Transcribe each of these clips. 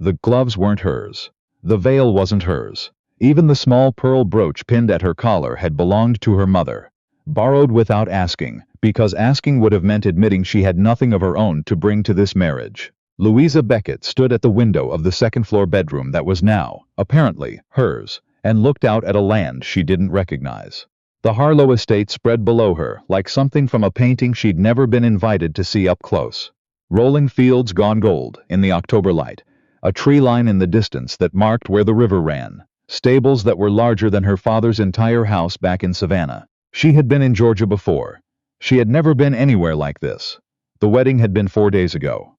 The gloves weren't hers. The veil wasn't hers. Even the small pearl brooch pinned at her collar had belonged to her mother. Borrowed without asking, because asking would have meant admitting she had nothing of her own to bring to this marriage. Louisa Beckett stood at the window of the second-floor bedroom that was now, apparently, hers, and looked out at a land she didn't recognize. The Harlow estate spread below her like something from a painting she'd never been invited to see up close. Rolling fields gone gold in the October light, a tree line in the distance that marked where the river ran, stables that were larger than her father's entire house back in Savannah. She had been in Georgia before. She had never been anywhere like this. The wedding had been 4 days ago.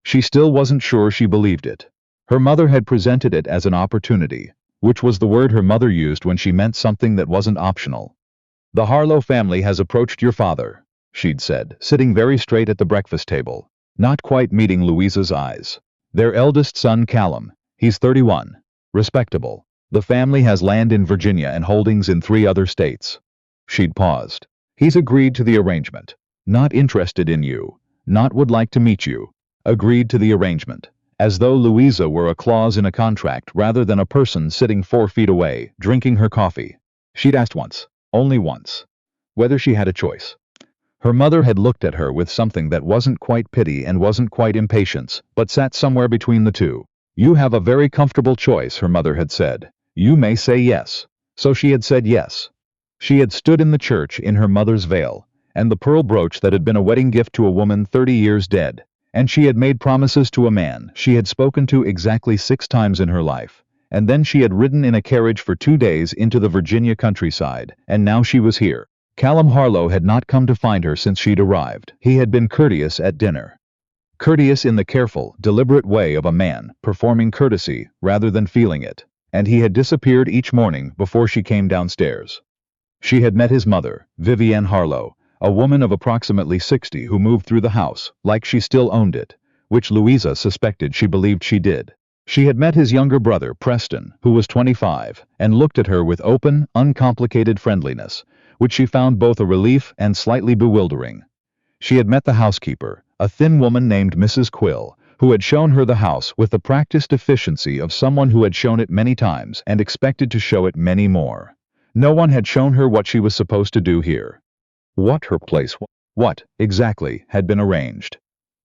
She still wasn't sure she believed it. Her mother had presented it as an opportunity, which was the word her mother used when she meant something that wasn't optional. "The Harlow family has approached your father," she'd said, sitting very straight at the breakfast table, not quite meeting Louisa's eyes. "Their eldest son, Callum. He's 31. Respectable. The family has land in Virginia and holdings in 3 other states." She'd paused. "He's agreed to the arrangement. Not interested in you. Not would like to meet you. Agreed to the arrangement." As though Louisa were a clause in a contract rather than a person sitting 4 feet away, drinking her coffee. She'd asked once, only once, whether she had a choice. Her mother had looked at her with something that wasn't quite pity and wasn't quite impatience, but sat somewhere between the two. "You have a very comfortable choice," her mother had said. "You may say yes." So she had said yes. She had stood in the church in her mother's veil, and the pearl brooch that had been a wedding gift to a woman 30 years dead. And she had made promises to a man she had spoken to exactly 6 times in her life. And then she had ridden in a carriage for 2 days into the Virginia countryside, and now she was here. Callum Harlow had not come to find her since she'd arrived. He had been courteous at dinner. Courteous in the careful, deliberate way of a man performing courtesy rather than feeling it. And he had disappeared each morning before she came downstairs. She had met his mother, Vivienne Harlow, a woman of approximately 60 who moved through the house like she still owned it, which Louisa suspected she believed she did. She had met his younger brother, Preston, who was 25, and looked at her with open, uncomplicated friendliness, which she found both a relief and slightly bewildering. She had met the housekeeper, a thin woman named Mrs. Quill, who had shown her the house with the practiced efficiency of someone who had shown it many times and expected to show it many more. No one had shown her what she was supposed to do here. What her place was. What, exactly, had been arranged.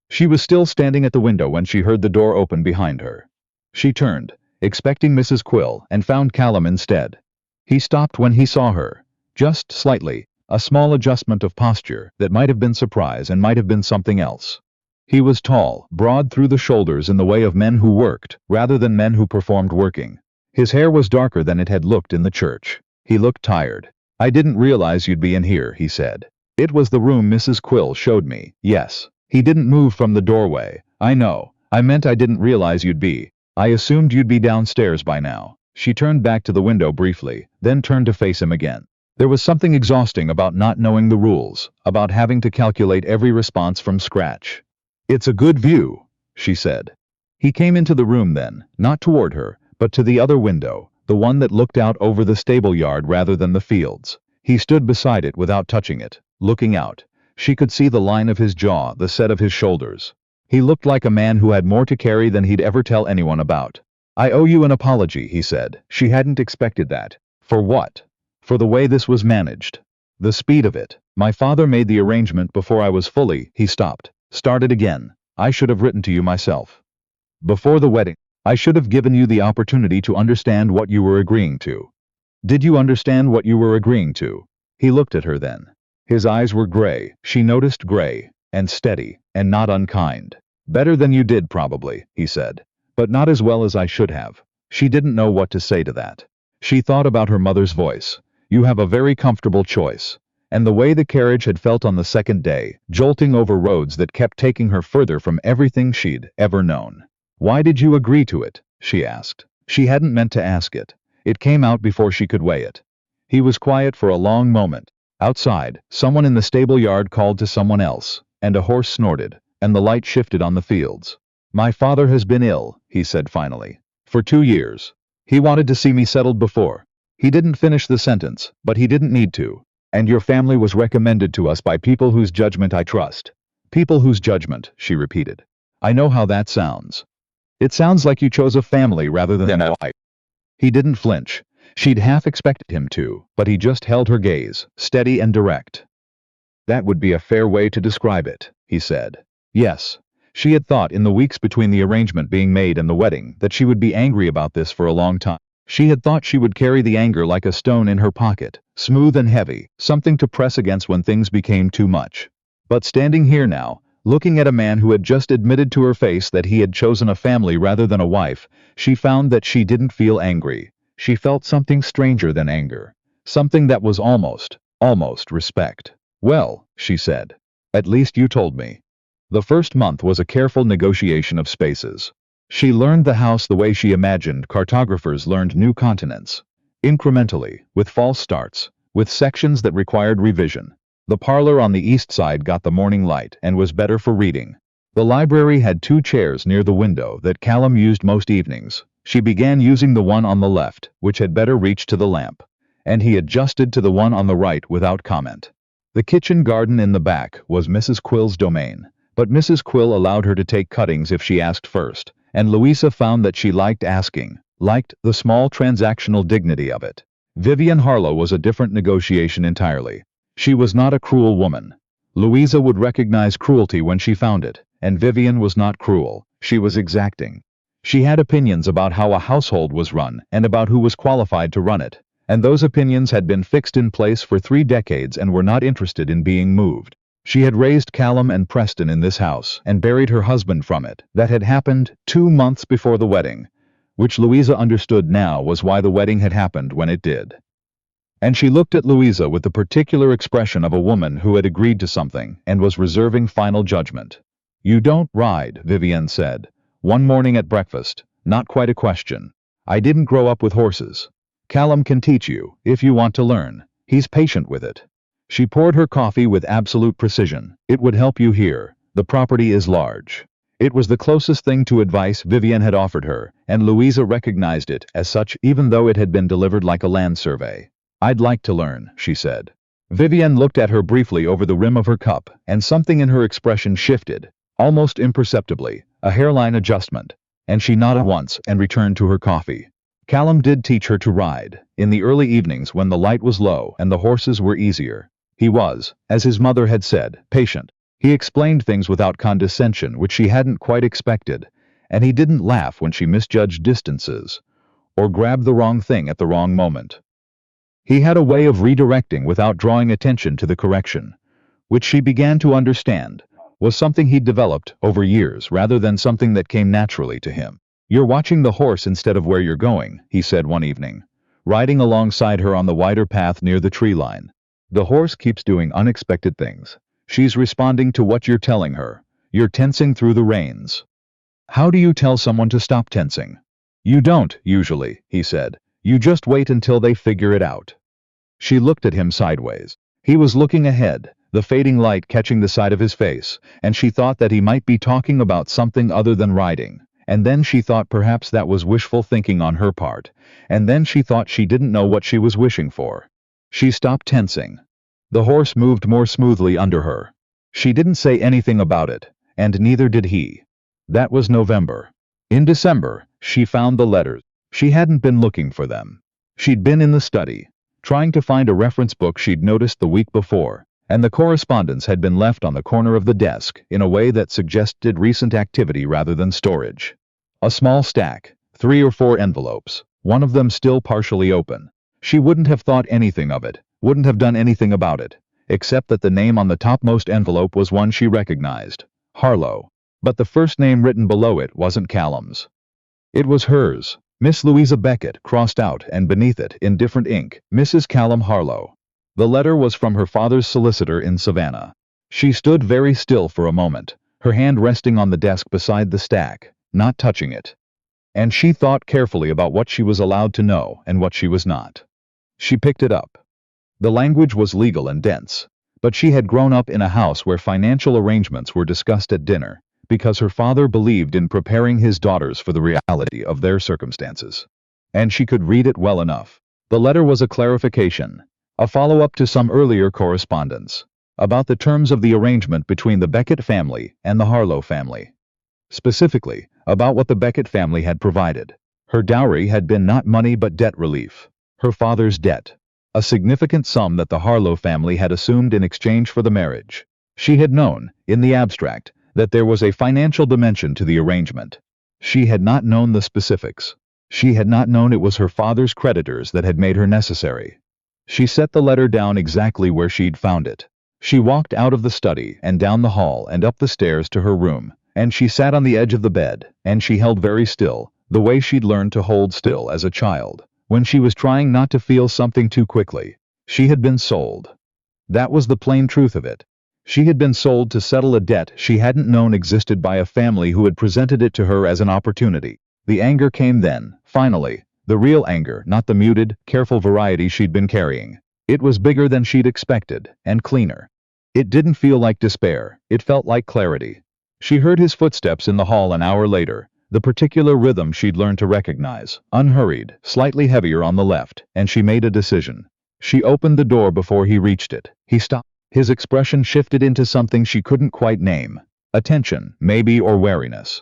She was still standing at the window when she heard the door open behind her. She turned, expecting Mrs. Quill, and found Callum instead. He stopped when he saw her, just slightly, a small adjustment of posture that might have been surprise and might have been something else. He was tall, broad through the shoulders in the way of men who worked, rather than men who performed working. His hair was darker than it had looked in the church. He looked tired. "I didn't realize you'd be in here," he said. "It was the room Mrs. Quill showed me." "Yes." He didn't move from the doorway. "I know. I meant I didn't realize you'd be. I assumed you'd be downstairs by now." She turned back to the window briefly, then turned to face him again. There was something exhausting about not knowing the rules, about having to calculate every response from scratch. "It's a good view," she said. He came into the room then, not toward her, but to the other window, the one that looked out over the stable yard rather than the fields. He stood beside it without touching it, looking out. She could see the line of his jaw, the set of his shoulders. He looked like a man who had more to carry than he'd ever tell anyone about. "I owe you an apology," he said. She hadn't expected that. For what? For the way this was managed. The speed of it. "My father made the arrangement before I was fully..." He stopped. Started again. "I should have written to you myself. Before the wedding. I should have given you the opportunity to understand what you were agreeing to." "Did you understand what you were agreeing to?" He looked at her then. His eyes were gray, she noticed, gray, and steady, and not unkind. "Better than you did probably," he said. "But not as well as I should have." She didn't know what to say to that. She thought about her mother's voice. "You have a very comfortable choice." And the way the carriage had felt on the second day, jolting over roads that kept taking her further from everything she'd ever known. "Why did you agree to it?" she asked. She hadn't meant to ask it. It came out before she could weigh it. He was quiet for a long moment. Outside, someone in the stable yard called to someone else, and a horse snorted, and the light shifted on the fields. "My father has been ill," he said finally. "For 2 years. He wanted to see me settled before." He didn't finish the sentence, but he didn't need to. "And your family was recommended to us by people whose judgment I trust." "People whose judgment," she repeated. "I know how that sounds." It sounds like you chose a family rather than a wife. He didn't flinch. She'd half expected him to, but he just held her gaze, steady and direct. That would be a fair way to describe it, he said. Yes. She had thought in the weeks between the arrangement being made and the wedding that she would be angry about this for a long time. She had thought she would carry the anger like a stone in her pocket, smooth and heavy, something to press against when things became too much. But standing here now, looking at a man who had just admitted to her face that he had chosen a family rather than a wife, she found that she didn't feel angry. She felt something stranger than anger. Something that was almost respect. Well, she said. At least you told me. The first month was a careful negotiation of spaces. She learned the house the way she imagined cartographers learned new continents. Incrementally, with false starts, with sections that required revision. The parlor on the east side got the morning light and was better for reading. The library had 2 chairs near the window that Callum used most evenings. She began using the one on the left, which had better reach to the lamp. And he adjusted to the one on the right without comment. The kitchen garden in the back was Mrs. Quill's domain, but Mrs. Quill allowed her to take cuttings if she asked first, and Louisa found that she liked asking, liked the small transactional dignity of it. Vivian Harlow was a different negotiation entirely. She was not a cruel woman. Louisa would recognize cruelty when she found it, and Vivian was not cruel. She was exacting. She had opinions about how a household was run and about who was qualified to run it. And those opinions had been fixed in place for 3 decades and were not interested in being moved. She had raised Callum and Preston in this house and buried her husband from it. That had happened 2 months before the wedding, which Louisa understood now was why the wedding had happened when it did. And she looked at Louisa with the particular expression of a woman who had agreed to something and was reserving final judgment. "You don't ride," Vivian said, one morning at breakfast. Not quite a question. "I didn't grow up with horses. Callum can teach you, if you want to learn. He's patient with it." She poured her coffee with absolute precision. "It would help you here. The property is large." It was the closest thing to advice Vivian had offered her, and Louisa recognized it as such even though it had been delivered like a land survey. "I'd like to learn," she said. Vivian looked at her briefly over the rim of her cup, and something in her expression shifted, almost imperceptibly, a hairline adjustment, and she nodded once and returned to her coffee. Callum did teach her to ride, in the early evenings when the light was low and the horses were easier. He was, as his mother had said, patient. He explained things without condescension which she hadn't quite expected, and he didn't laugh when she misjudged distances, or grabbed the wrong thing at the wrong moment. He had a way of redirecting without drawing attention to the correction, which she began to understand, was something he'd developed over years rather than something that came naturally to him. "You're watching the horse instead of where you're going," he said one evening, riding alongside her on the wider path near the tree line. "The horse keeps doing unexpected things. She's responding to what you're telling her. You're tensing through the reins." "How do you tell someone to stop tensing?" "You don't, usually," he said. "You just wait until they figure it out." She looked at him sideways. He was looking ahead, the fading light catching the side of his face, and she thought that he might be talking about something other than riding. And then she thought perhaps that was wishful thinking on her part, and then she thought she didn't know what she was wishing for. She stopped tensing. The horse moved more smoothly under her. She didn't say anything about it, and neither did he. That was November. In December, she found the letters. She hadn't been looking for them. She'd been in the study, trying to find a reference book she'd noticed the week before, and the correspondence had been left on the corner of the desk in a way that suggested recent activity rather than storage. A small stack, 3 or 4 envelopes, one of them still partially open. She wouldn't have thought anything of it, wouldn't have done anything about it, except that the name on the topmost envelope was one she recognized, Harlow. But the first name written below it wasn't Callum's. It was hers, Miss Louisa Beckett, crossed out, and beneath it, in different ink, Mrs. Callum Harlow. The letter was from her father's solicitor in Savannah. She stood very still for a moment, her hand resting on the desk beside the stack, not touching it. And she thought carefully about what she was allowed to know and what she was not. She picked it up. The language was legal and dense, but she had grown up in a house where financial arrangements were discussed at dinner, because her father believed in preparing his daughters for the reality of their circumstances. And she could read it well enough. The letter was a clarification, a follow-up to some earlier correspondence, about the terms of the arrangement between the Beckett family and the Harlow family. Specifically, about what the Beckett family had provided. Her dowry had been not money but debt relief. Her father's debt. A significant sum that the Harlow family had assumed in exchange for the marriage. She had known, in the abstract, that there was a financial dimension to the arrangement. She had not known the specifics. She had not known it was her father's creditors that had made her necessary. She set the letter down exactly where she'd found it. She walked out of the study and down the hall and up the stairs to her room, and she sat on the edge of the bed, and she held very still, the way she'd learned to hold still as a child, when she was trying not to feel something too quickly. She had been sold. That was the plain truth of it. She had been sold to settle a debt she hadn't known existed by a family who had presented it to her as an opportunity. The anger came then, finally. The real anger, not the muted, careful variety she'd been carrying. It was bigger than she'd expected, and cleaner. It didn't feel like despair, it felt like clarity. She heard his footsteps in the hall an hour later, the particular rhythm she'd learned to recognize, unhurried, slightly heavier on the left, and she made a decision. She opened the door before he reached it. He stopped. His expression shifted into something she couldn't quite name. Attention, maybe, or wariness.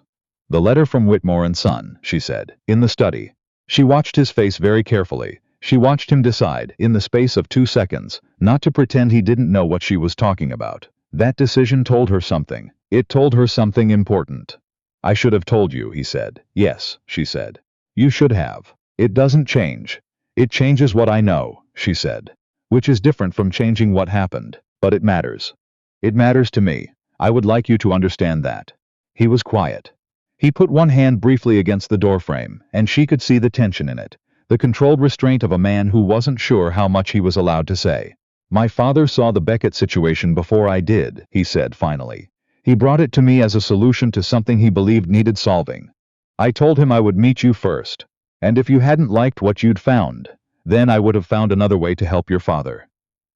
"The letter from Whitmore and Son," she said, in the study. She watched his face very carefully. She watched him decide, in the space of 2 seconds, not to pretend he didn't know what she was talking about. That decision told her something. It told her something important. "I should have told you," he said. "Yes," she said. "You should have." "It doesn't change. It changes what I know," she said. "Which is different from changing what happened. But it matters. It matters to me. I would like you to understand that." He was quiet. He put one hand briefly against the doorframe, and she could see the tension in it, the controlled restraint of a man who wasn't sure how much he was allowed to say. "My father saw the Beckett situation before I did," he said finally. "He brought it to me as a solution to something he believed needed solving. I told him I would meet you first, and if you hadn't liked what you'd found, then I would have found another way to help your father."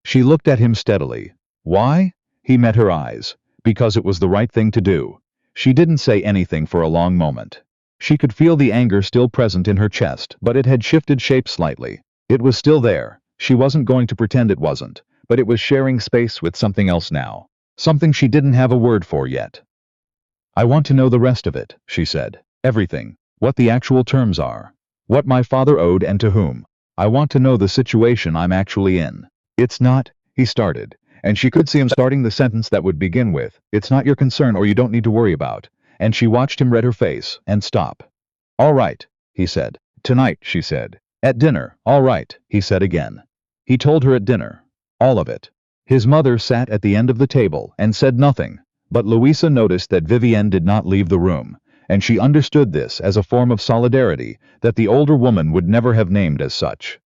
She looked at him steadily. "Why?" He met her eyes. "Because it was the right thing to do." She didn't say anything for a long moment. She could feel the anger still present in her chest, but it had shifted shape slightly. It was still there. She wasn't going to pretend it wasn't, but it was sharing space with something else now. Something she didn't have a word for yet. "I want to know the rest of it," she said. "Everything. What the actual terms are. What my father owed and to whom. I want to know the situation I'm actually in." "It's not," he started, and she could see him starting the sentence that would begin with, "It's not your concern or you don't need to worry about," and she watched him read her face and stop. "All right," he said. "Tonight," she said. "At dinner." "All right," he said again. He told her at dinner. All of it. His mother sat at the end of the table and said nothing, but Louisa noticed that Vivienne did not leave the room, and she understood this as a form of solidarity that the older woman would never have named as such.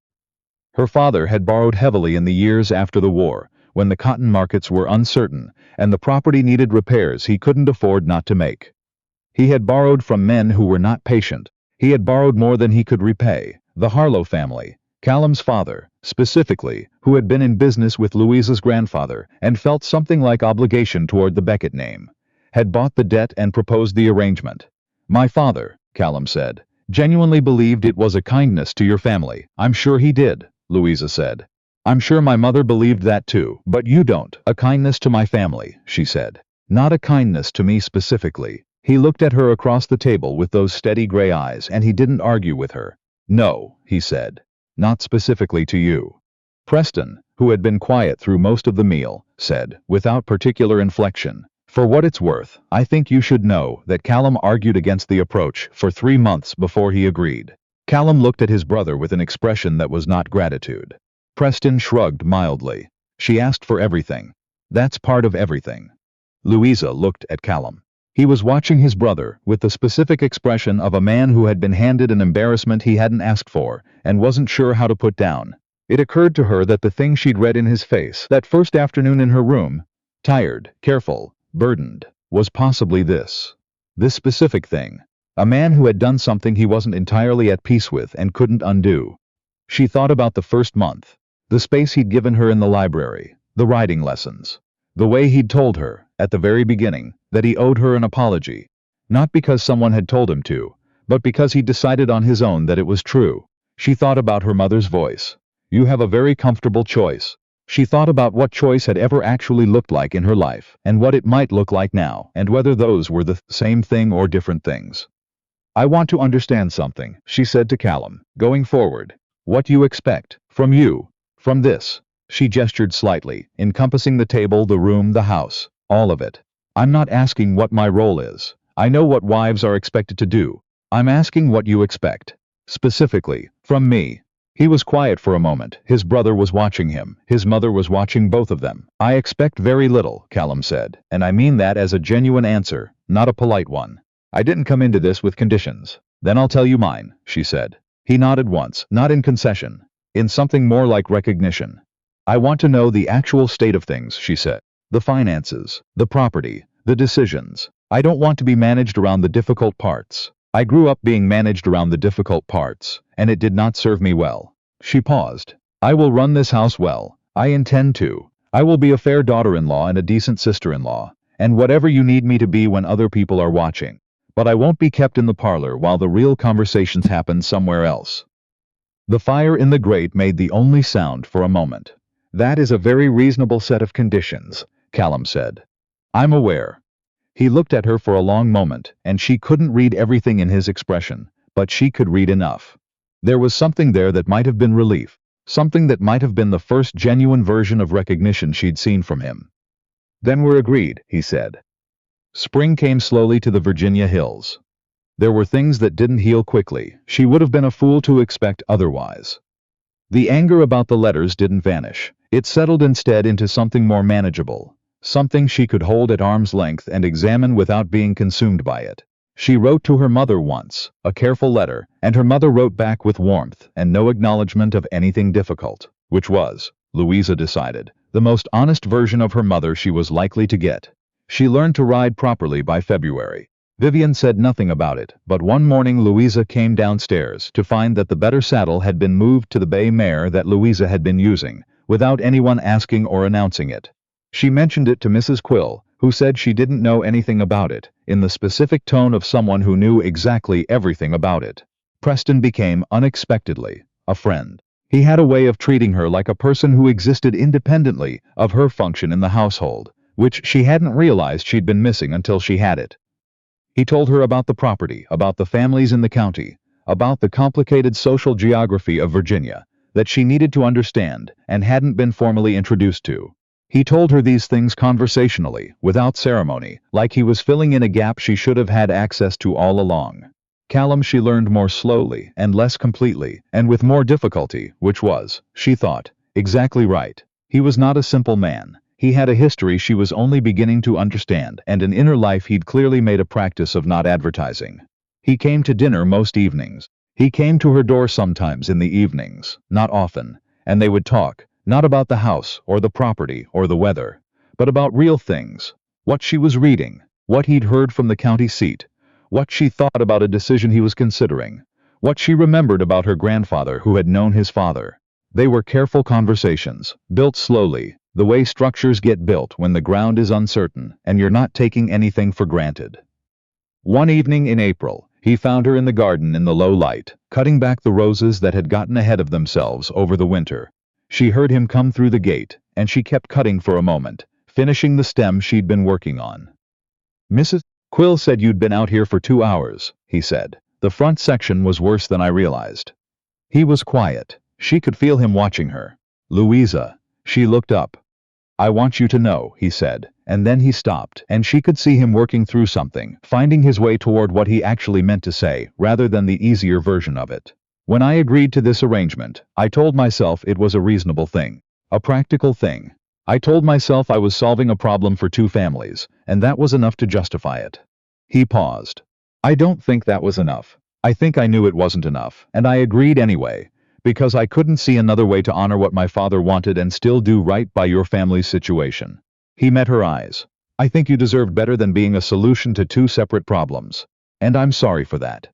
Her father had borrowed heavily in the years after the war, when the cotton markets were uncertain and the property needed repairs he couldn't afford not to make. He had borrowed from men who were not patient. He had borrowed more than he could repay. The Harlow family, Callum's father, specifically, who had been in business with Louisa's grandfather and felt something like obligation toward the Beckett name, had bought the debt and proposed the arrangement. "My father," Callum said, "genuinely believed it was a kindness to your family." "I'm sure he did," Louisa said. "I'm sure my mother believed that too, but you don't." "A kindness to my family," she said. "Not a kindness to me specifically." He looked at her across the table with those steady gray eyes and he didn't argue with her. "No," he said. "Not specifically to you." Preston, who had been quiet through most of the meal, said, without particular inflection, "For what it's worth, I think you should know that Callum argued against the approach for 3 months before he agreed." Callum looked at his brother with an expression that was not gratitude. Preston shrugged mildly. "She asked for everything. That's part of everything." Louisa looked at Callum. He was watching his brother with the specific expression of a man who had been handed an embarrassment he hadn't asked for and wasn't sure how to put down. It occurred to her that the thing she'd read in his face that first afternoon in her room, tired, careful, burdened, was possibly this. This specific thing. A man who had done something he wasn't entirely at peace with and couldn't undo. She thought about the first month. The space he'd given her in the library. The writing lessons. The way he'd told her, at the very beginning, that he owed her an apology. Not because someone had told him to, but because he decided on his own that it was true. She thought about her mother's voice. "You have a very comfortable choice." She thought about what choice had ever actually looked like in her life, and what it might look like now, and whether those were the same thing or different things. I want to understand something, she said to Callum, going forward. What you expect. From you. From this. She gestured slightly, encompassing the table, the room, the house. All of it. I'm not asking what my role is. I know what wives are expected to do. I'm asking what you expect. Specifically, from me. He was quiet for a moment. His brother was watching him. His mother was watching both of them. I expect very little, Callum said, and I mean that as a genuine answer, not a polite one. I didn't come into this with conditions. Then I'll tell you mine, she said. He nodded once, not in concession, in something more like recognition. I want to know the actual state of things, she said. The finances, the property, the decisions. I don't want to be managed around the difficult parts. I grew up being managed around the difficult parts, and it did not serve me well. She paused. I will run this house well. I intend to. I will be a fair daughter-in-law and a decent sister-in-law, and whatever you need me to be when other people are watching. But I won't be kept in the parlor while the real conversations happen somewhere else. The fire in the grate made the only sound for a moment. That is a very reasonable set of conditions, Callum said. I'm aware. He looked at her for a long moment, and she couldn't read everything in his expression, but she could read enough. There was something there that might have been relief, something that might have been the first genuine version of recognition she'd seen from him. Then we're agreed, he said. Spring came slowly to the Virginia hills. There were things that didn't heal quickly. She would have been a fool to expect otherwise. The anger about the letters didn't vanish. It settled instead into something more manageable, something she could hold at arm's length and examine without being consumed by it. She wrote to her mother once, a careful letter, and her mother wrote back with warmth and no acknowledgement of anything difficult, which was, Louisa decided, the most honest version of her mother she was likely to get. She learned to ride properly by February. Vivian said nothing about it, but one morning Louisa came downstairs to find that the better saddle had been moved to the bay mare that Louisa had been using, without anyone asking or announcing it. She mentioned it to Mrs. Quill, who said she didn't know anything about it, in the specific tone of someone who knew exactly everything about it. Preston became, unexpectedly, a friend. He had a way of treating her like a person who existed independently of her function in the household, which she hadn't realized she'd been missing until she had it. He told her about the property, about the families in the county, about the complicated social geography of Virginia, that she needed to understand and hadn't been formally introduced to. He told her these things conversationally, without ceremony, like he was filling in a gap she should have had access to all along. Callum she learned more slowly and less completely, and with more difficulty, which was, she thought, exactly right. He was not a simple man. He had a history she was only beginning to understand, and an inner life he'd clearly made a practice of not advertising. He came to dinner most evenings. He came to her door sometimes in the evenings, not often, and they would talk, not about the house or the property or the weather, but about real things, what she was reading, what he'd heard from the county seat, what she thought about a decision he was considering, what she remembered about her grandfather who had known his father. They were careful conversations, built slowly, the way structures get built when the ground is uncertain and you're not taking anything for granted. One evening in April, he found her in the garden in the low light, cutting back the roses that had gotten ahead of themselves over the winter. She heard him come through the gate, and she kept cutting for a moment, finishing the stem she'd been working on. Mrs. Quill said you'd been out here for 2 hours, he said. The front section was worse than I realized. He was quiet. She could feel him watching her. Louisa. She looked up. I want you to know, he said, and then he stopped, and she could see him working through something, finding his way toward what he actually meant to say, rather than the easier version of it. When I agreed to this arrangement, I told myself it was a reasonable thing, a practical thing. I told myself I was solving a problem for 2 families, and that was enough to justify it. He paused. I don't think that was enough. I think I knew it wasn't enough, and I agreed anyway, because I couldn't see another way to honor what my father wanted and still do right by your family's situation. He met her eyes. I think you deserved better than being a solution to 2 separate problems. And I'm sorry for that.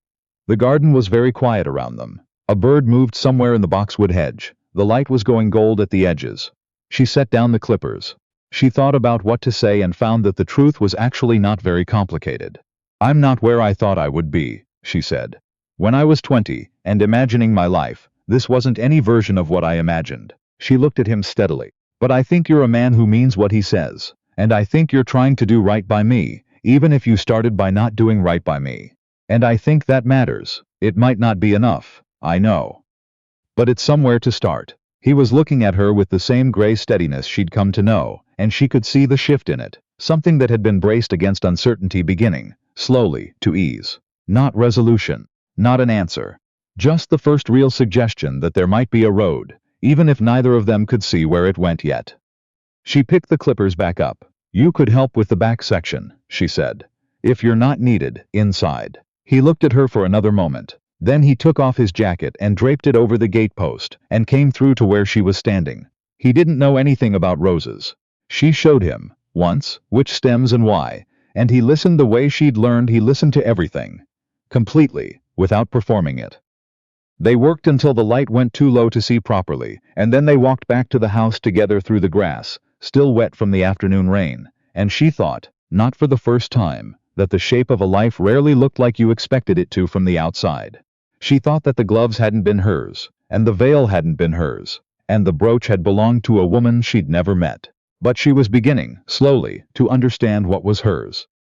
The garden was very quiet around them. A bird moved somewhere in the boxwood hedge. The light was going gold at the edges. She set down the clippers. She thought about what to say and found that the truth was actually not very complicated. I'm not where I thought I would be, she said. When I was 20, and imagining my life, this wasn't any version of what I imagined. She looked at him steadily. But I think you're a man who means what he says, and I think you're trying to do right by me, even if you started by not doing right by me. And I think that matters. It might not be enough, I know. But it's somewhere to start. He was looking at her with the same gray steadiness she'd come to know, and she could see the shift in it, something that had been braced against uncertainty beginning, slowly, to ease. Not resolution, not an answer. Just the first real suggestion that there might be a road, even if neither of them could see where it went yet. She picked the clippers back up. You could help with the back section, she said. If you're not needed, inside. He looked at her for another moment. Then he took off his jacket and draped it over the gatepost and came through to where she was standing. He didn't know anything about roses. She showed him, once, which stems and why, and he listened the way she'd learned he listened to everything. Completely, without performing it. They worked until the light went too low to see properly, and then they walked back to the house together through the grass, still wet from the afternoon rain, and she thought, not for the first time, that the shape of a life rarely looked like you expected it to from the outside. She thought that the gloves hadn't been hers, and the veil hadn't been hers, and the brooch had belonged to a woman she'd never met. But she was beginning, slowly, to understand what was hers.